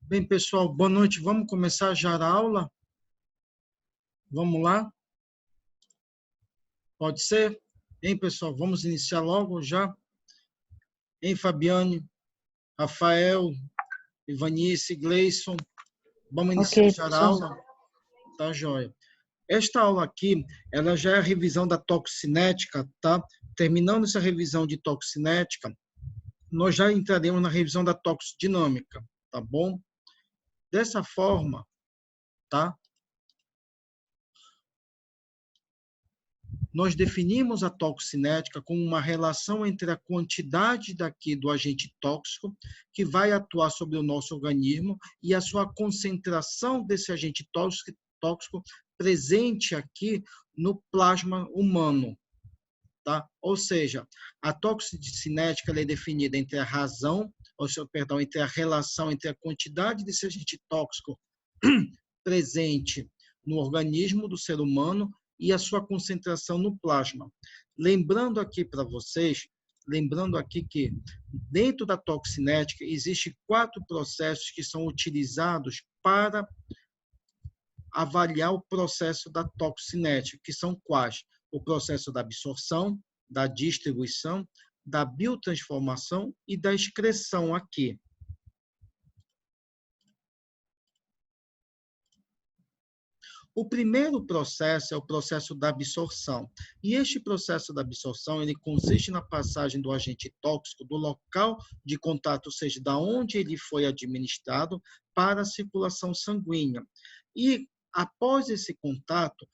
Bem, pessoal, boa noite. Vamos começar já a aula? Vamos lá? Pode ser? Hein, pessoal? Vamos iniciar logo já? Hein, Fabiane, Rafael, Ivanice, Gleison? Vamos Ok, iniciar já a professor. aula? Tá, joia. Esta aula aqui, ela já é a revisão da toxicinética, tá? Terminando essa revisão de toxicinética, nós já entraremos na revisão da toxidinâmica, tá bom? Dessa forma, tá? Nós definimos a toxicinética como uma relação entre a quantidade do agente tóxico que vai atuar sobre o nosso organismo e a sua concentração desse agente tóxico presente aqui no plasma humano. Tá? Ou seja, a toxicinética é definida entre a razão, entre a relação entre a quantidade desse agente tóxico presente no organismo do ser humano e a sua concentração no plasma. Lembrando aqui para vocês, que dentro da toxinética existem 4 processos que são utilizados para avaliar o processo da toxinética, que são quais? O processo da absorção, da distribuição, da biotransformação e da excreção aqui. O primeiro processo é o processo da absorção. E este processo da absorção, ele consiste na passagem do agente tóxico do local de contato, ou seja, da onde ele foi administrado, para a circulação sanguínea. E após esse contato,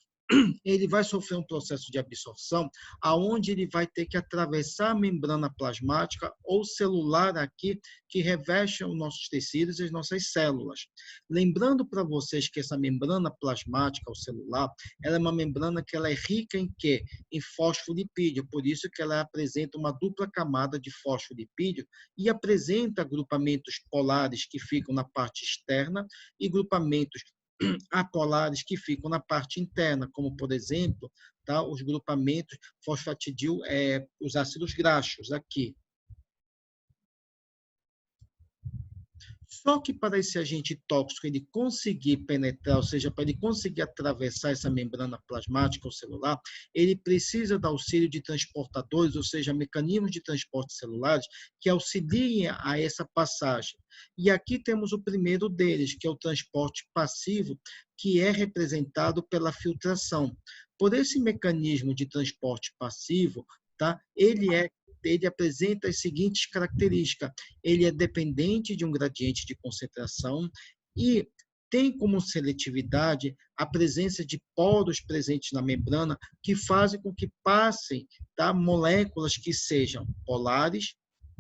ele vai sofrer um processo de absorção, aonde ele vai ter que atravessar a membrana plasmática ou celular aqui, que reveste os nossos tecidos e as nossas células. Lembrando para vocês que essa membrana plasmática ou celular, ela é uma membrana que ela é rica em quê? Em fosfolipídio, por isso que ela apresenta uma dupla camada de fosfolipídio e apresenta agrupamentos polares que ficam na parte externa e grupamentos apolares que ficam na parte interna, como, por exemplo, tá, os grupamentos fosfatidil, os ácidos graxos aqui. Só que para esse agente tóxico ele conseguir penetrar, ou seja, para ele conseguir atravessar essa membrana plasmática ou celular, ele precisa do auxílio de transportadores, ou seja, mecanismos de transporte celulares que auxiliem a essa passagem. E aqui temos o primeiro deles, que é o transporte passivo, que é representado pela filtração. Por esse mecanismo de transporte passivo, tá? Ele apresenta as seguintes características. Ele é dependente de um gradiente de concentração e tem como seletividade a presença de poros presentes na membrana que fazem com que passem, tá, moléculas que sejam polares,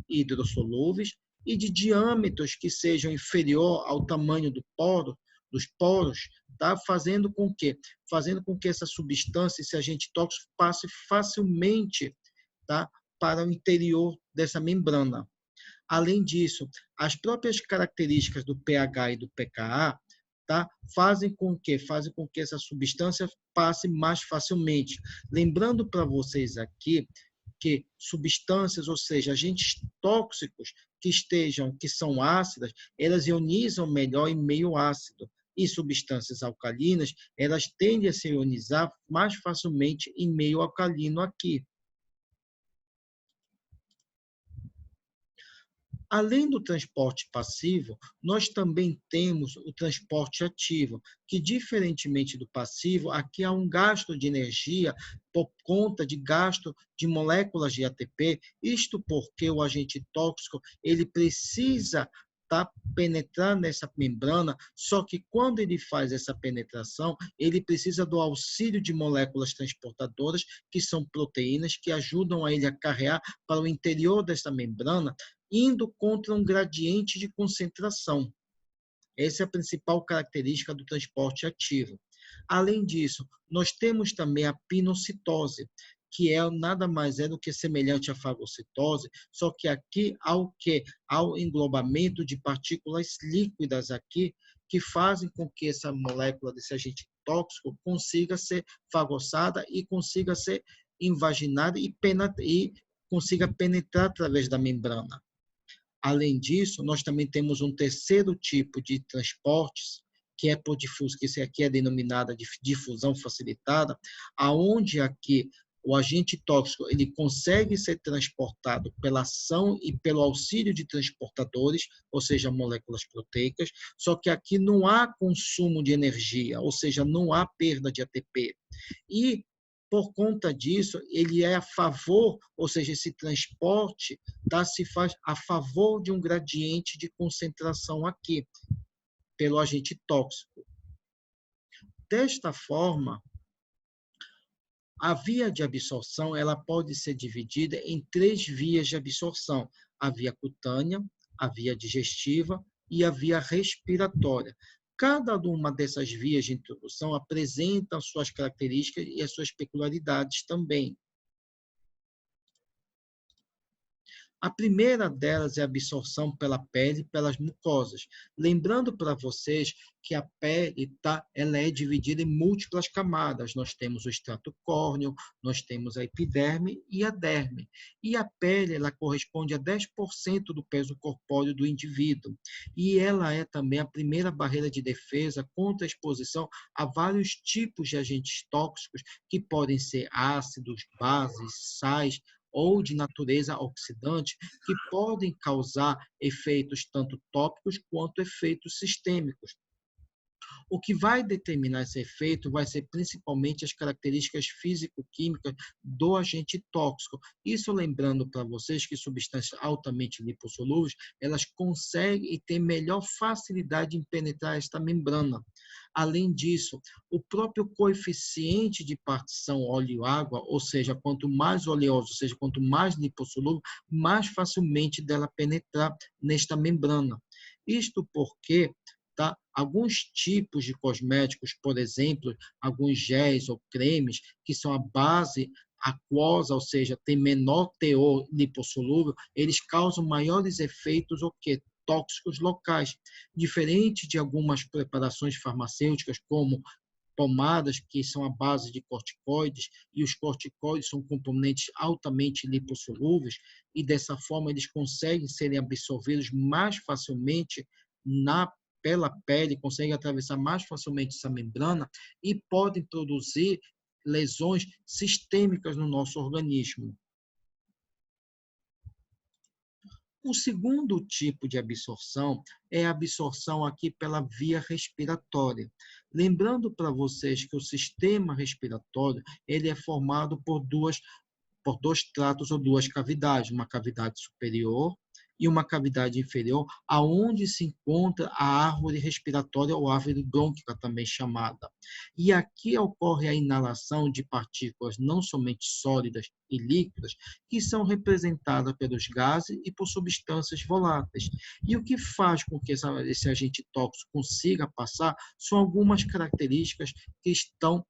hidrossolúveis e de diâmetros que sejam inferior ao tamanho dos poros, tá, fazendo com que essa substância, esse agente tóxico, passe facilmente, tá, para o interior dessa membrana. Além disso, as próprias características do pH e do pKa, tá, fazem com que essa substância passe mais facilmente. Lembrando para vocês aqui que substâncias, ou seja, agentes tóxicos que são ácidas, elas ionizam melhor em meio ácido. E substâncias alcalinas, elas tendem a se ionizar mais facilmente em meio alcalino aqui. Além do transporte passivo, nós também temos o transporte ativo, que, diferentemente do passivo, aqui há um gasto de energia por conta de gasto de moléculas de ATP, isto porque o agente tóxico ele precisa penetrar nessa membrana, só que quando ele faz essa penetração, ele precisa do auxílio de moléculas transportadoras, que são proteínas, que ajudam a ele a carregar para o interior dessa membrana, indo contra um gradiente de concentração. Essa é a principal característica do transporte ativo. Além disso, nós temos também a pinocitose, que nada mais é do que semelhante à fagocitose, só que aqui ao englobamento de partículas líquidas aqui, que fazem com que essa molécula desse agente tóxico consiga ser fagoçada e consiga ser invaginada e consiga penetrar através da membrana. Além disso, nós também temos um terceiro tipo de transportes, que é por difusão, que isso aqui é denominada de difusão facilitada, aonde aqui o agente tóxico ele consegue ser transportado pela ação e pelo auxílio de transportadores, ou seja, moléculas proteicas, só que aqui não há consumo de energia, ou seja, não há perda de ATP. E, por conta disso, ele é a favor, ou seja, esse transporte se faz a favor de um gradiente de concentração aqui, pelo agente tóxico. Desta forma, a via de absorção ela pode ser dividida em 3 vias de absorção: a via cutânea, a via digestiva e a via respiratória. Cada uma dessas vias de introdução apresenta suas características e as suas peculiaridades também. A primeira delas é a absorção pela pele e pelas mucosas. Lembrando para vocês que a pele ela é dividida em múltiplas camadas. Nós temos o extrato córneo, nós temos a epiderme e a derme. E a pele ela corresponde a 10% do peso corpóreo do indivíduo. E ela é também a primeira barreira de defesa contra a exposição a vários tipos de agentes tóxicos, que podem ser ácidos, bases, sais, ou de natureza oxidante, que podem causar efeitos tanto tópicos quanto efeitos sistêmicos. O que vai determinar esse efeito vai ser principalmente as características físico-químicas do agente tóxico. Isso lembrando para vocês que substâncias altamente lipossolúveis, elas conseguem e têm melhor facilidade em penetrar esta membrana. Além disso, o próprio coeficiente de partição óleo-água, ou seja, quanto mais oleoso, ou seja, quanto mais lipossolúvel, mais facilmente dela penetrar nesta membrana. Isto porque alguns tipos de cosméticos, por exemplo, alguns géis ou cremes, que são a base aquosa, ou seja, tem menor teor lipossolúvel, eles causam maiores efeitos tóxicos locais, diferente de algumas preparações farmacêuticas, como pomadas que são a base de corticoides, e os corticoides são componentes altamente lipossolúveis, e dessa forma eles conseguem serem absorvidos mais facilmente pela pele, conseguem atravessar mais facilmente essa membrana e podem produzir lesões sistêmicas no nosso organismo. O segundo tipo de absorção é a absorção aqui pela via respiratória. Lembrando para vocês que o sistema respiratório ele é formado por dois tratos ou duas cavidades, uma cavidade superior e uma cavidade inferior, aonde se encontra a árvore respiratória ou árvore brônquica, também chamada. E aqui ocorre a inalação de partículas não somente sólidas e líquidas, que são representadas pelos gases e por substâncias voláteis. E o que faz com que esse agente tóxico consiga passar são algumas características que estão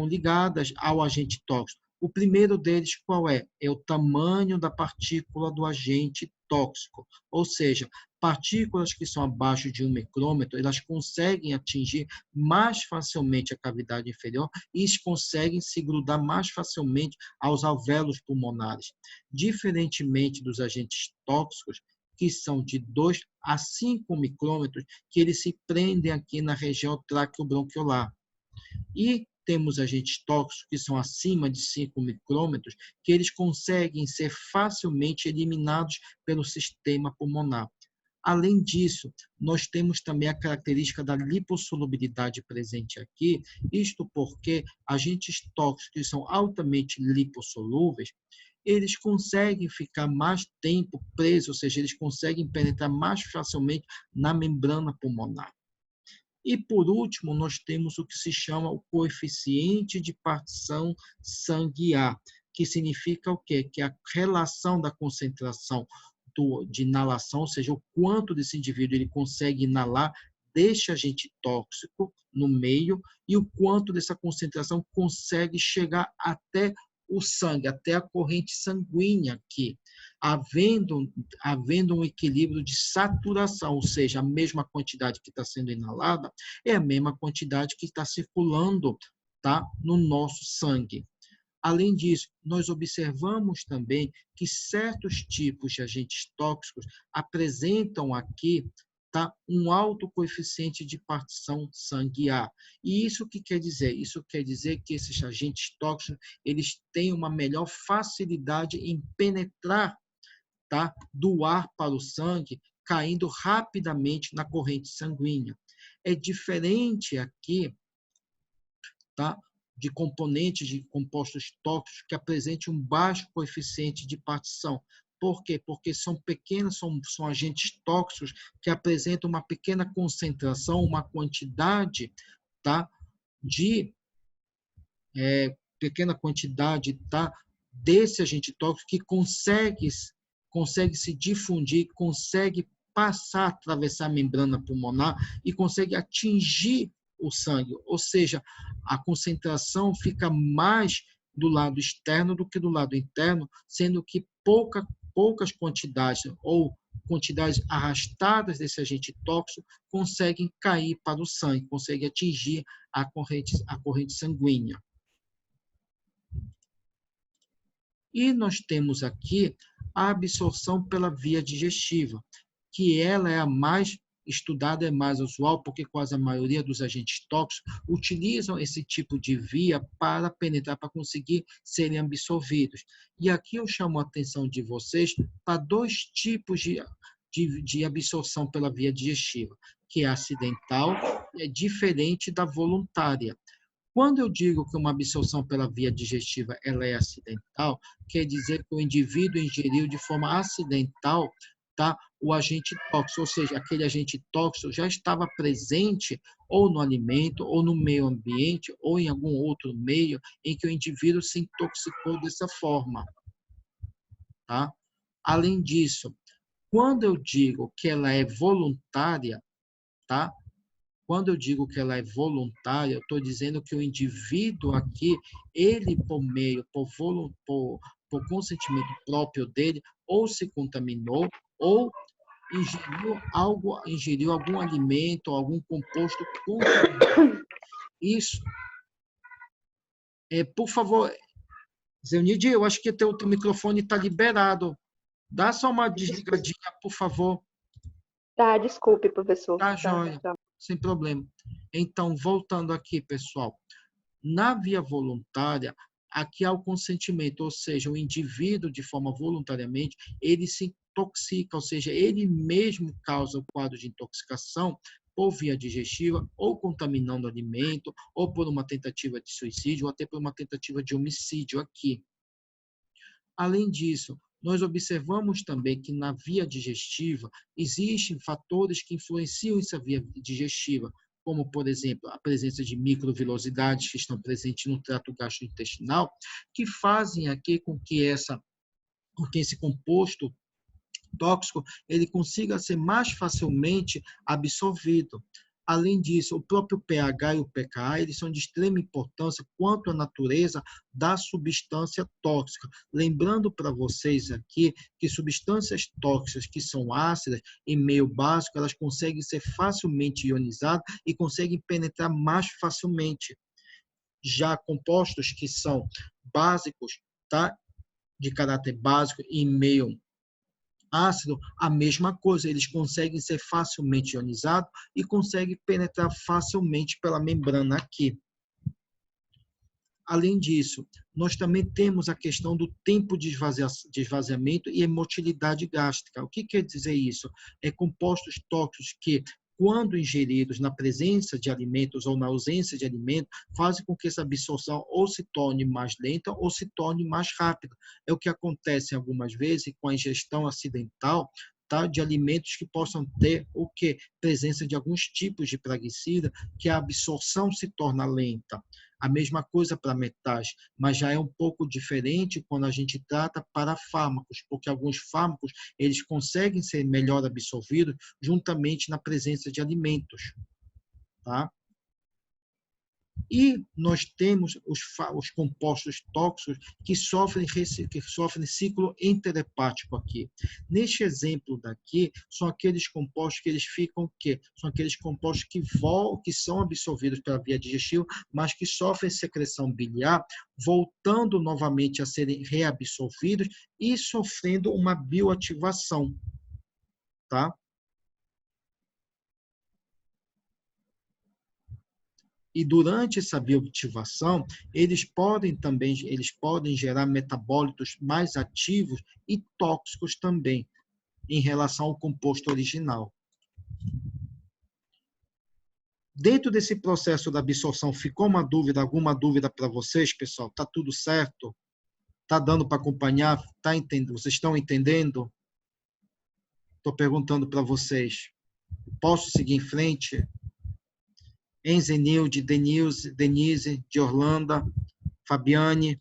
ligadas ao agente tóxico. O primeiro deles qual é? É o tamanho da partícula do agente tóxico, ou seja, partículas que são abaixo de 1 micrômetro, elas conseguem atingir mais facilmente a cavidade inferior e conseguem se grudar mais facilmente aos alvéolos pulmonares, diferentemente dos agentes tóxicos, que são de 2 a 5 micrômetros, que eles se prendem aqui na região traqueobronquiolar. E temos agentes tóxicos que são acima de 5 micrômetros, que eles conseguem ser facilmente eliminados pelo sistema pulmonar. Além disso, nós temos também a característica da lipossolubilidade presente aqui, isto porque agentes tóxicos que são altamente lipossolúveis, eles conseguem ficar mais tempo presos, ou seja, eles conseguem penetrar mais facilmente na membrana pulmonar. E, por último, nós temos o que se chama o coeficiente de partição sangue-ar, que significa o quê? Que a relação da concentração de inalação, ou seja, o quanto desse indivíduo ele consegue inalar deste agente tóxico no meio e o quanto dessa concentração consegue chegar até o sangue, até a corrente sanguínea aqui, havendo um equilíbrio de saturação, ou seja, a mesma quantidade que está sendo inalada é a mesma quantidade que está circulando no nosso sangue. Além disso, nós observamos também que certos tipos de agentes tóxicos apresentam aqui, tá, um alto coeficiente de partição sangue-ar. E isso o que quer dizer? Isso quer dizer que esses agentes tóxicos, eles têm uma melhor facilidade em penetrar, tá, do ar para o sangue, caindo rapidamente na corrente sanguínea. É diferente aqui, tá, de componentes de compostos tóxicos que apresentem um baixo coeficiente de partição. Por quê? Porque são pequenos, são agentes tóxicos que apresentam uma pequena concentração, uma quantidade, tá, de pequena quantidade, tá, desse agente tóxico que consegue se difundir, consegue passar, atravessar a membrana pulmonar e consegue atingir o sangue, ou seja, a concentração fica mais do lado externo do que do lado interno, sendo que poucas quantidades ou quantidades arrastadas desse agente tóxico conseguem cair para o sangue, conseguem atingir a corrente sanguínea. E nós temos aqui a absorção pela via digestiva, que ela é a mais estudada, é mais usual, porque quase a maioria dos agentes tóxicos utilizam esse tipo de via para penetrar, para conseguir serem absorvidos. E aqui eu chamo a atenção de vocês para dois tipos de absorção pela via digestiva, que é a acidental e é diferente da voluntária. Quando eu digo que uma absorção pela via digestiva ela é acidental, quer dizer que o indivíduo ingeriu de forma acidental, tá, o agente tóxico, ou seja, aquele agente tóxico já estava presente ou no alimento, ou no meio ambiente, ou em algum outro meio em que o indivíduo se intoxicou dessa forma. Tá? Além disso, quando eu digo que ela é voluntária, tá? Quando eu digo que ela é voluntária, eu estou dizendo que o indivíduo aqui, ele por consentimento próprio dele, ou se contaminou, ou ingeriu algum alimento, algum composto contaminado. Isso. Por favor, Zeunide, eu acho que teu microfone está liberado. Dá só uma desligadinha, por favor. Tá, desculpe, professor. Tá, joia. Sem problema. Então, voltando aqui, pessoal. Na via voluntária, aqui há o consentimento, ou seja, o indivíduo, de forma voluntariamente, ele se intoxica, ou seja, ele mesmo causa o quadro de intoxicação por via digestiva, ou contaminando o alimento, ou por uma tentativa de suicídio, ou até por uma tentativa de homicídio aqui. Além disso, nós observamos também que na via digestiva existem fatores que influenciam essa via digestiva, como, por exemplo, a presença de microvilosidades que estão presentes no trato gastrointestinal, que fazem aqui com que esse composto tóxico ele consiga ser mais facilmente absorvido. Além disso, o próprio pH e o pKa eles são de extrema importância quanto à natureza da substância tóxica. Lembrando para vocês aqui que substâncias tóxicas que são ácidas em meio básico, elas conseguem ser facilmente ionizadas e conseguem penetrar mais facilmente. Já compostos que são básicos, tá? De caráter básico em meio ácido, a mesma coisa, eles conseguem ser facilmente ionizados e conseguem penetrar facilmente pela membrana aqui. Além disso, nós também temos a questão do tempo de esvaziamento e motilidade gástrica. O que quer dizer isso? É compostos tóxicos que, quando ingeridos na presença de alimentos ou na ausência de alimentos, fazem com que essa absorção ou se torne mais lenta ou se torne mais rápida. É o que acontece algumas vezes com a ingestão acidental, tá, de alimentos que possam ter o quê? Presença de alguns tipos de praguicida, que a absorção se torna lenta. A mesma coisa para metais, mas já é um pouco diferente quando a gente trata para fármacos, porque alguns fármacos eles conseguem ser melhor absorvidos juntamente na presença de alimentos, tá? E nós temos os compostos tóxicos que sofrem ciclo enterhepático aqui. Neste exemplo daqui, são aqueles compostos que eles ficam o quê? São aqueles compostos que são absorvidos pela via digestiva, mas que sofrem secreção biliar, voltando novamente a serem reabsorvidos e sofrendo uma bioativação, tá? E durante essa bioativação, eles podem gerar metabólitos mais ativos e tóxicos também, em relação ao composto original. Dentro desse processo da absorção, ficou alguma dúvida para vocês, pessoal? Tá tudo certo? Tá dando para acompanhar? Tá entendendo? Vocês estão entendendo? Estou perguntando para vocês. Posso seguir em frente? Enzenilde, Denise, de Orlando, Fabiane,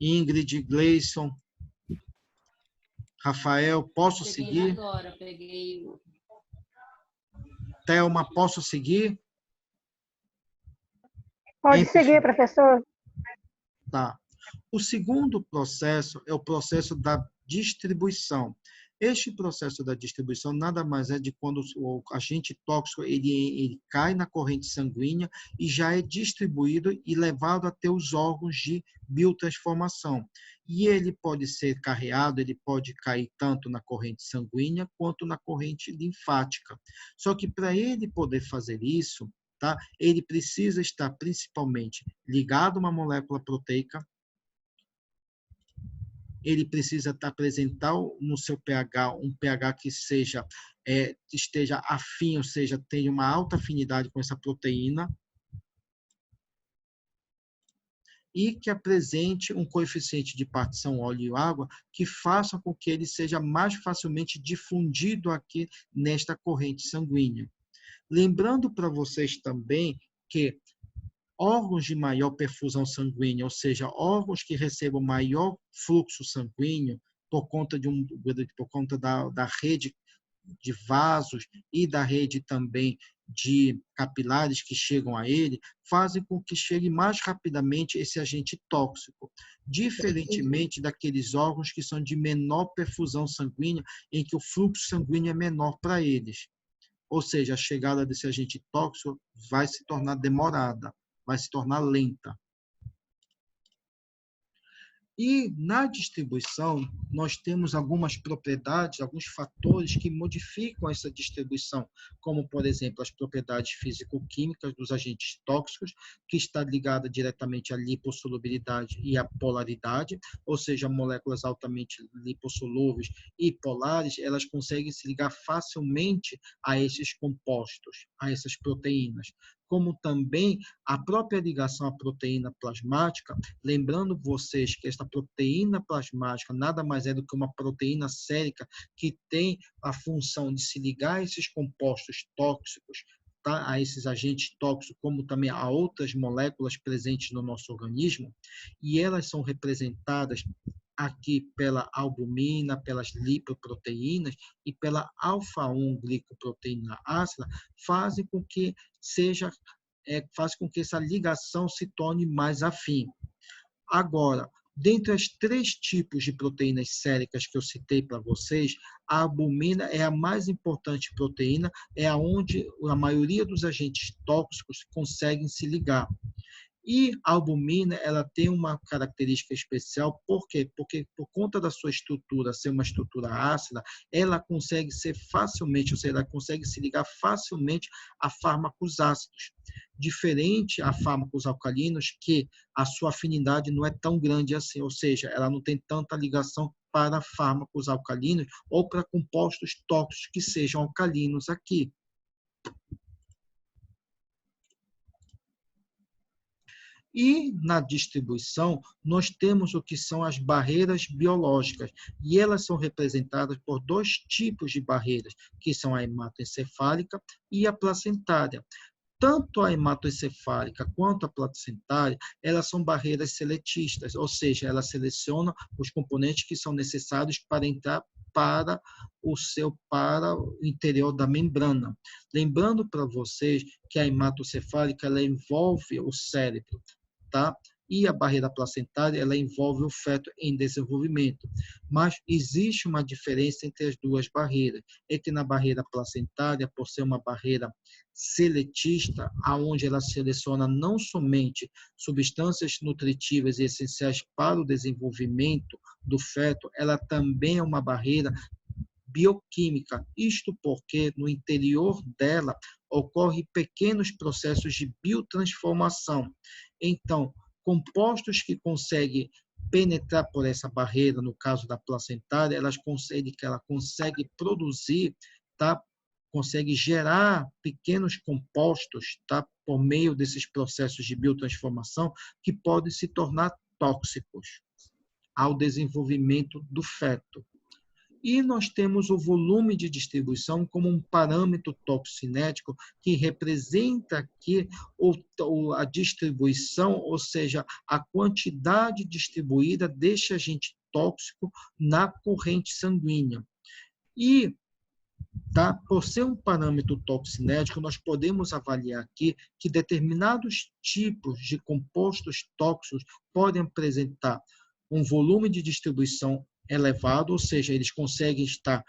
Ingrid, Gleison, Rafael, posso seguir? Agora, peguei. Thelma, posso seguir? Pode seguir, professor. Tá. O segundo processo é o processo da distribuição. Este processo da distribuição nada mais é de quando o agente tóxico ele cai na corrente sanguínea e já é distribuído e levado até os órgãos de biotransformação. E ele pode ser carreado, ele pode cair tanto na corrente sanguínea quanto na corrente linfática. Só que para ele poder fazer isso, tá, ele precisa estar principalmente ligado a uma molécula proteica, ele precisa apresentar no seu pH um pH que esteja afim, ou seja, tenha uma alta afinidade com essa proteína, e que apresente um coeficiente de partição óleo e água que faça com que ele seja mais facilmente difundido aqui nesta corrente sanguínea. Lembrando para vocês também que órgãos de maior perfusão sanguínea, ou seja, órgãos que recebam maior fluxo sanguíneo por conta da rede de vasos e da rede também de capilares que chegam a ele, fazem com que chegue mais rapidamente esse agente tóxico, diferentemente daqueles órgãos que são de menor perfusão sanguínea, em que o fluxo sanguíneo é menor para eles. Ou seja, a chegada desse agente tóxico vai se tornar demorada, vai se tornar lenta. E na distribuição, nós temos algumas propriedades, alguns fatores que modificam essa distribuição, como, por exemplo, as propriedades físico-químicas dos agentes tóxicos, que está ligada diretamente à lipossolubilidade e à polaridade, ou seja, moléculas altamente lipossolúveis e polares, elas conseguem se ligar facilmente a esses compostos, a essas proteínas, como também a própria ligação à proteína plasmática, lembrando vocês que esta proteína plasmática nada mais é do que uma proteína sérica que tem a função de se ligar a esses compostos tóxicos, tá? A esses agentes tóxicos, como também a outras moléculas presentes no nosso organismo, e elas são representadas aqui pela albumina, pelas lipoproteínas e pela alfa-1 glicoproteína ácida, fazem com que essa ligação se torne mais afim. Agora, dentre os 3 tipos de proteínas séricas que eu citei para vocês, a albumina é a mais importante proteína, é aonde a maioria dos agentes tóxicos conseguem se ligar. E a albumina, ela tem uma característica especial, por quê? Porque por conta da sua estrutura ser uma estrutura ácida, ela consegue ser facilmente, ou seja, ela consegue se ligar facilmente a fármacos ácidos. Diferente a fármacos alcalinos, que a sua afinidade não é tão grande assim, ou seja, ela não tem tanta ligação para fármacos alcalinos ou para compostos tóxicos que sejam alcalinos aqui. E na distribuição, nós temos o que são as barreiras biológicas, e elas são representadas por 2 tipos de barreiras, que são a hematoencefálica e a placentária. Tanto a hematoencefálica quanto a placentária, elas são barreiras seletistas, ou seja, elas selecionam os componentes que são necessários para entrar para o interior da membrana. Lembrando para vocês que a hematocefálica ela envolve o cérebro, tá? E a barreira placentária ela envolve o feto em desenvolvimento. Mas existe uma diferença entre as duas barreiras. É que na barreira placentária, por ser uma barreira seletista, aonde ela seleciona não somente substâncias nutritivas e essenciais para o desenvolvimento do feto, ela também é uma barreira bioquímica. Isto porque no interior dela ocorrem pequenos processos de biotransformação. Então, compostos que conseguem penetrar por essa barreira, no caso da placentária, ela consegue produzir, tá? Consegue gerar pequenos compostos, tá? Por meio desses processos de biotransformação que podem se tornar tóxicos ao desenvolvimento do feto. E nós temos o volume de distribuição como um parâmetro toxicinético que representa aqui a distribuição, ou seja, a quantidade distribuída deste agente tóxico na corrente sanguínea. E, tá, por ser um parâmetro toxinético, nós podemos avaliar aqui que determinados tipos de compostos tóxicos podem apresentar um volume de distribuição elevado, ou seja, eles conseguem estar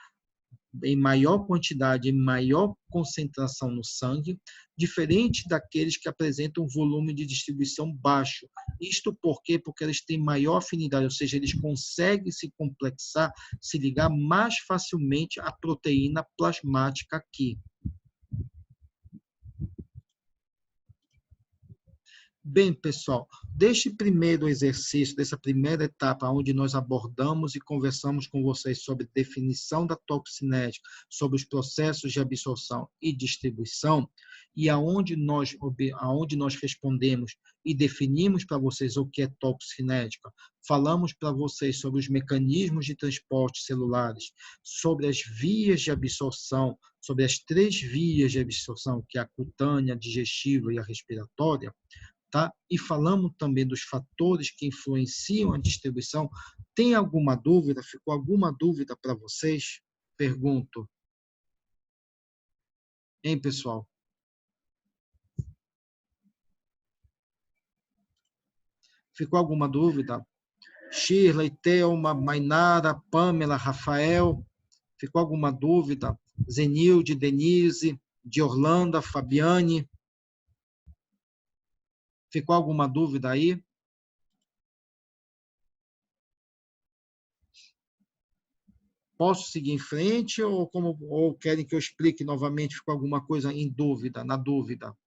em maior quantidade, em maior concentração no sangue, diferente daqueles que apresentam um volume de distribuição baixo. Isto por quê? Porque eles têm maior afinidade, ou seja, eles conseguem se complexar, se ligar mais facilmente à proteína plasmática aqui. Bem, pessoal, deste primeiro exercício, dessa primeira etapa, onde nós abordamos e conversamos com vocês sobre definição da toxinética, sobre os processos de absorção e distribuição, e aonde nós respondemos e definimos para vocês o que é toxinética, falamos para vocês sobre os mecanismos de transporte celulares, sobre as vias de absorção, sobre as 3 vias de absorção, que é a cutânea, a digestiva e a respiratória, tá? E falamos também dos fatores que influenciam a distribuição. Tem alguma dúvida? Ficou alguma dúvida para vocês? Pergunto. Hein, pessoal? Ficou alguma dúvida? Shirley, Thelma, Mainara, Pamela, Rafael. Ficou alguma dúvida? Zenilde, Denise, de Orlando, Fabiane. Ficou alguma dúvida aí? Posso seguir em frente ou querem que eu explique novamente? Ficou alguma coisa em dúvida, na dúvida?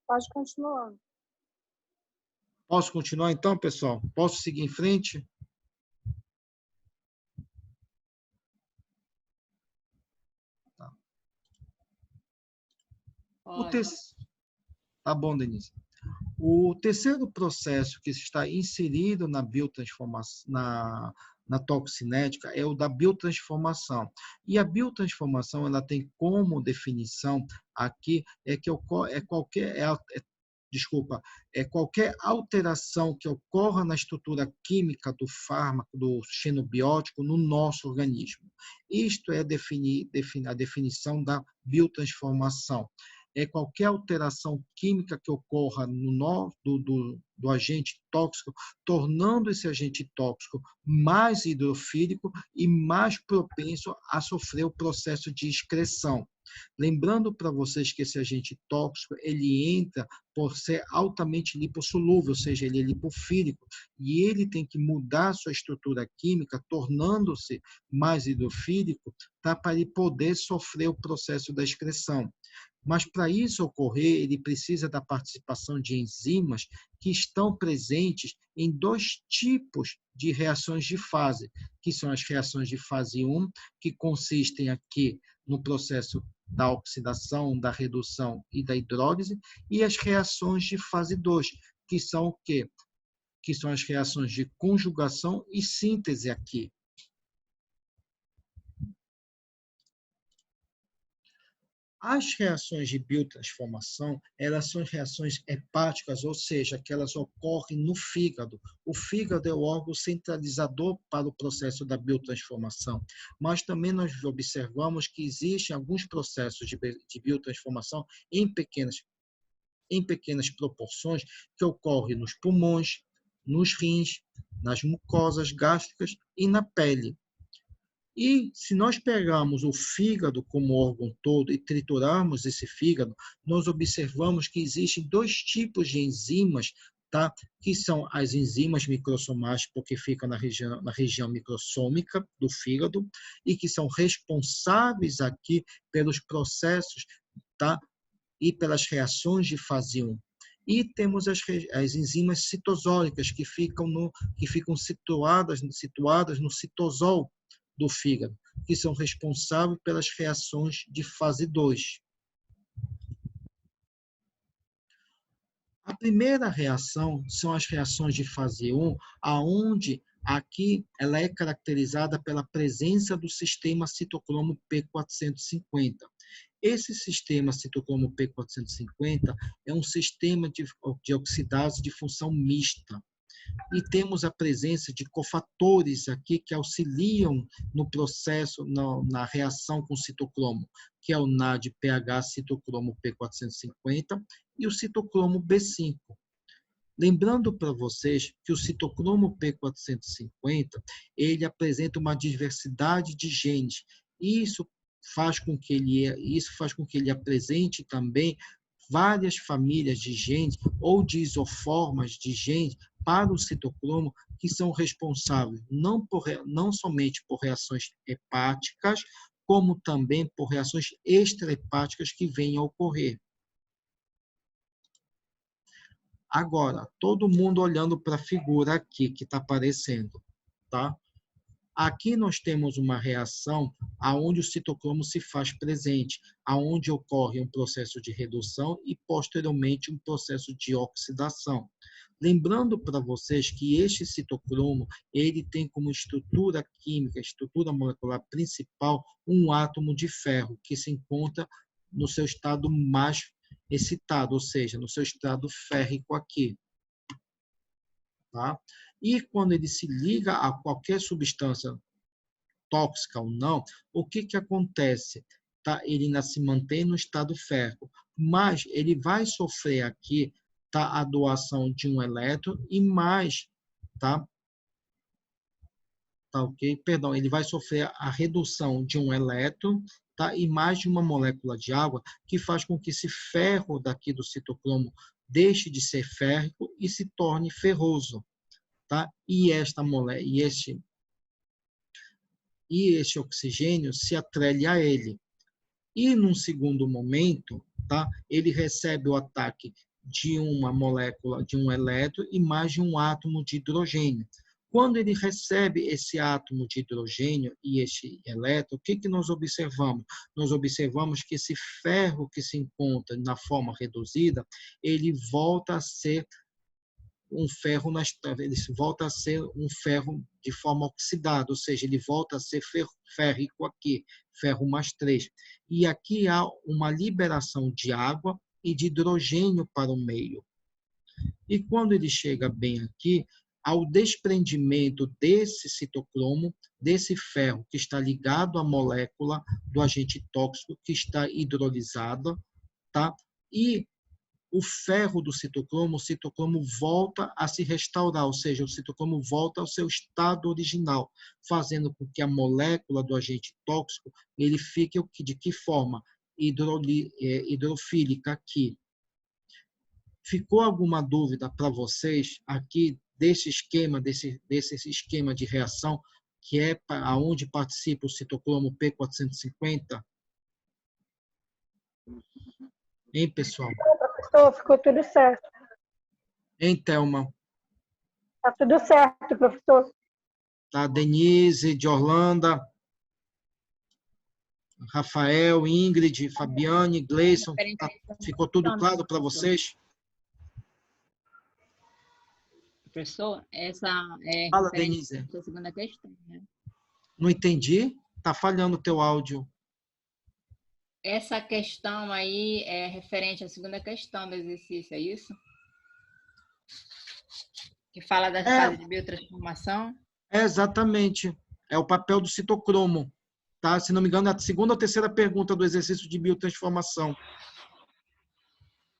Pode continuar. Posso continuar então, pessoal? Posso seguir em frente? Tá. Tá bom, Denise. O terceiro processo que está inserido na biotransformação, na toxinética é o da biotransformação. E a biotransformação ela tem como definição aqui qualquer alteração que ocorra na estrutura química do fármaco, do xenobiótico, no nosso organismo. Isto é a definição da biotransformação. É qualquer alteração química que ocorra do agente tóxico, tornando esse agente tóxico mais hidrofílico e mais propenso a sofrer o processo de excreção. Lembrando para vocês que esse agente tóxico, ele entra por ser altamente lipossolúvel, ou seja, ele é lipofílico, e ele tem que mudar sua estrutura química, tornando-se mais hidrofílico, tá, para ele poder sofrer o processo da excreção. Mas para isso ocorrer, ele precisa da participação de enzimas que estão presentes em 2 tipos de reações de fase, que são as reações de fase 1, que consistem aqui no processo da oxidação, da redução e da hidrólise, e as reações de fase 2, que são o quê? Que são as reações de conjugação e síntese aqui. As reações de biotransformação, elas são reações hepáticas, ou seja, que elas ocorrem no fígado. O fígado é o órgão centralizador para o processo da biotransformação, mas também nós observamos que existem alguns processos de biotransformação em pequenas proporções que ocorrem nos pulmões, nos rins, nas mucosas gástricas e na pele. E se nós pegarmos o fígado como órgão todo e triturarmos esse fígado, nós observamos que existem dois tipos de enzimas, tá? Que são as enzimas microsomáticas, porque ficam na região microsômica do fígado, e que são responsáveis aqui pelos processos, tá? E pelas reações de fase 1. E temos as enzimas citosólicas, que ficam situadas no citosol do fígado, que são responsáveis pelas reações de fase 2. A primeira reação são as reações de fase 1, aonde aqui ela é caracterizada pela presença do sistema citocromo P450. Esse sistema citocromo P450 é um sistema de oxidase de função mista. E temos a presença de cofatores aqui que auxiliam no processo, na reação com o citocromo, que é o NADPH citocromo P450 e o citocromo B5. Lembrando para vocês que o citocromo P450, ele apresenta uma diversidade de genes. Isso faz com que ele apresente também várias famílias de genes ou de isoformas de genes para o citocromo que são responsáveis não somente por reações hepáticas, como também por reações extrahepáticas que venham a ocorrer. Agora, todo mundo olhando para a figura aqui que está aparecendo, tá? Aqui nós temos uma reação aonde o citocromo se faz presente, aonde ocorre um processo de redução e, posteriormente, um processo de oxidação. Lembrando para vocês que este citocromo, ele tem como estrutura química, estrutura molecular principal, um átomo de ferro, que se encontra no seu estado mais excitado, ou seja, no seu estado férrico aqui. Tá? E quando ele se liga a qualquer substância tóxica ou não, o que acontece? Tá? Ele ainda se mantém no estado férrico, mas ele vai sofrer aqui, tá, a doação de um elétron e mais, tá? Tá, ok? Perdão, ele vai sofrer a redução de um elétron, tá? E mais de uma molécula de água, que faz com que esse ferro daqui do citocromo deixe de ser férrico e se torne ferroso. Tá? E este oxigênio se atrele a ele. E, num segundo momento, tá? Ele recebe o ataque de uma molécula, de um elétron e mais de um átomo de hidrogênio. Quando ele recebe esse átomo de hidrogênio e este elétron, o que nós observamos? Nós observamos que esse ferro que se encontra na forma reduzida, ele volta a ser um ferro ele volta a ser um ferro de forma oxidada, ou seja, ele volta a ser férrico aqui, ferro mais 3. E aqui há uma liberação de água e de hidrogênio para o meio. E quando ele chega bem aqui, ao desprendimento desse citocromo, desse ferro que está ligado à molécula do agente tóxico que está hidrolisada, tá? E o ferro do citocromo, o citocromo volta a se restaurar, ou seja, o citocromo volta ao seu estado original, fazendo com que a molécula do agente tóxico ele fique de que forma? Hidrofílica aqui. Ficou alguma dúvida para vocês aqui desse esquema de reação que é aonde participa o citocromo P450? Hein, pessoal? Professor, ficou tudo certo. Hein, Thelma? Tá tudo certo, professor. Tá, Denise, de Orlando, Rafael, Ingrid, Fabiane, Gleison, tá, ficou tudo claro para vocês? Professor, essa é Fala, referente Denise. à segunda questão, né? Não entendi? Tá falhando o teu áudio. essa questão aí é referente à segunda questão do exercício, é isso? Que fala das É, fases de biotransformação? exatamente. É o papel do citocromo. Tá? Se não me engano, é a segunda ou terceira pergunta do exercício de biotransformação.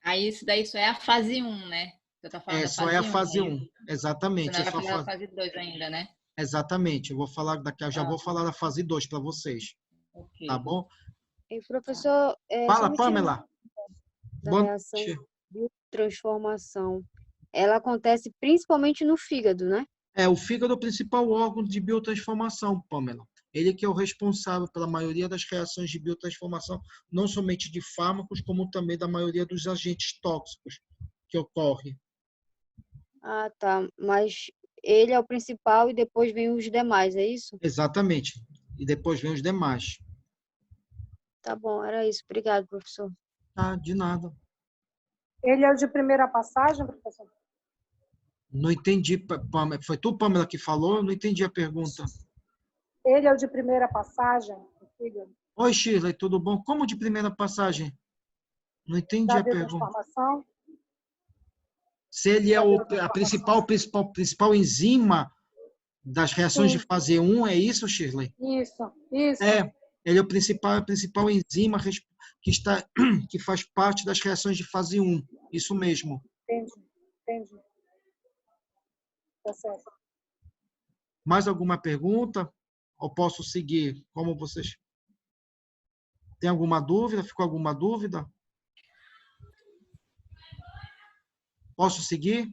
Aí isso daí só é a fase 1, né? Você está falando É, da só é a fase 1, fase é isso? 1. Você Exatamente. não vai falar da fase 2 ainda, né? Exatamente. Eu vou falar já Ah, vou falar da fase 2 para vocês. ok. Tá bom? E professor, só Fala, me tira uma Pamela. da Boa reação noite. de transformação. Ela acontece principalmente no fígado, né? É, o fígado é o principal órgão de biotransformação, Pamela. Ele que é o responsável pela maioria das reações de biotransformação, não somente de fármacos, como também da maioria dos agentes tóxicos que ocorrem. Ah, tá. Mas ele é o principal e depois vem os demais, é isso? Exatamente. E depois vem os demais. Tá bom, era isso. Obrigado, professor. Tá, de nada. Ele é o de primeira passagem, professor? Não entendi, Pamela. Foi tu, Pamela, que falou? Eu não entendi a pergunta. Ele é o de primeira passagem do fígado, Oi, Shirley, tudo bom? Como de primeira passagem? Não entendi da a pergunta. biotransformação? Se ele é Da a biotransformação. principal enzima das reações de Sim, fase 1, é isso, Shirley? isso. É, ele é a principal enzima que está, que faz parte das reações de fase 1. Isso mesmo. Entendi. Tá certo. Mais alguma pergunta? Ou posso seguir? Como vocês... Tem alguma dúvida? Ficou alguma dúvida? Posso seguir?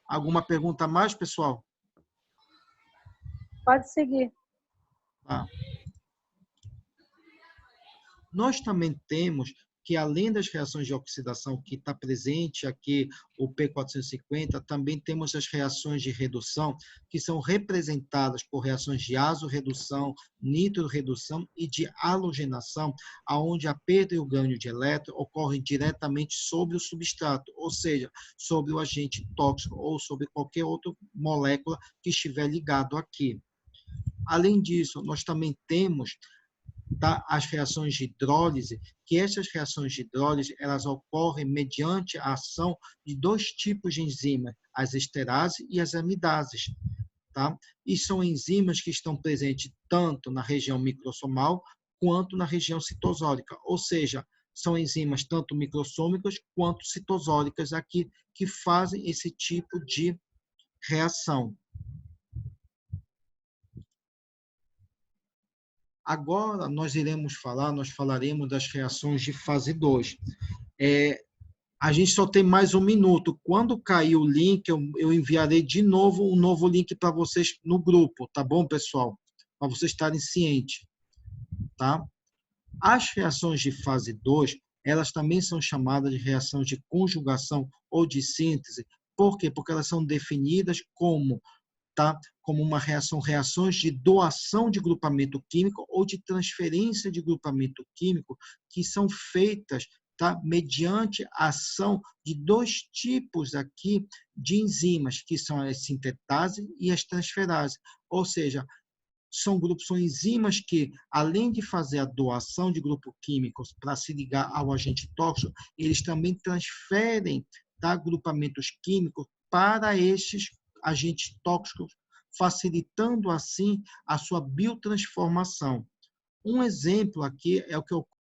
Alguma pergunta a mais, pessoal? Pode seguir. Tá. Nós também temos que, além das reações de oxidação que está presente aqui, o P450, também temos as reações de redução, que são representadas por reações de azorredução, nitroredução e de halogenação, aonde a perda e o ganho de elétron ocorrem diretamente sobre o substrato, ou seja, sobre o agente tóxico ou sobre qualquer outra molécula que estiver ligado aqui. Além disso, nós também temos as reações de hidrólise, que essas reações de hidrólise elas ocorrem mediante a ação de dois tipos de enzimas, as esterases e as amidases. Tá? E são enzimas que estão presentes tanto na região microsomal quanto na região citosólica, ou seja, são enzimas tanto microsômicas quanto citosólicas aqui que fazem esse tipo de reação. Agora nós falaremos das reações de fase 2. A gente só tem mais um minuto. Quando cair o link, eu enviarei de novo um novo link para vocês no grupo, tá bom, pessoal? Para vocês estarem cientes, tá? As reações de fase 2, elas também são chamadas de reações de conjugação ou de síntese. Por quê? Porque elas são definidas como, tá? Como reações de doação de grupamento químico ou de transferência de grupamento químico que são feitas, tá? Mediante a ação de dois tipos aqui de enzimas, que são as sintetase e as transferase. Ou seja, são enzimas que, além de fazer a doação de grupos químicos para se ligar ao agente tóxico, eles também transferem, tá, grupamentos químicos para estes agentes tóxicos, facilitando assim a sua biotransformação. Um exemplo aqui é o que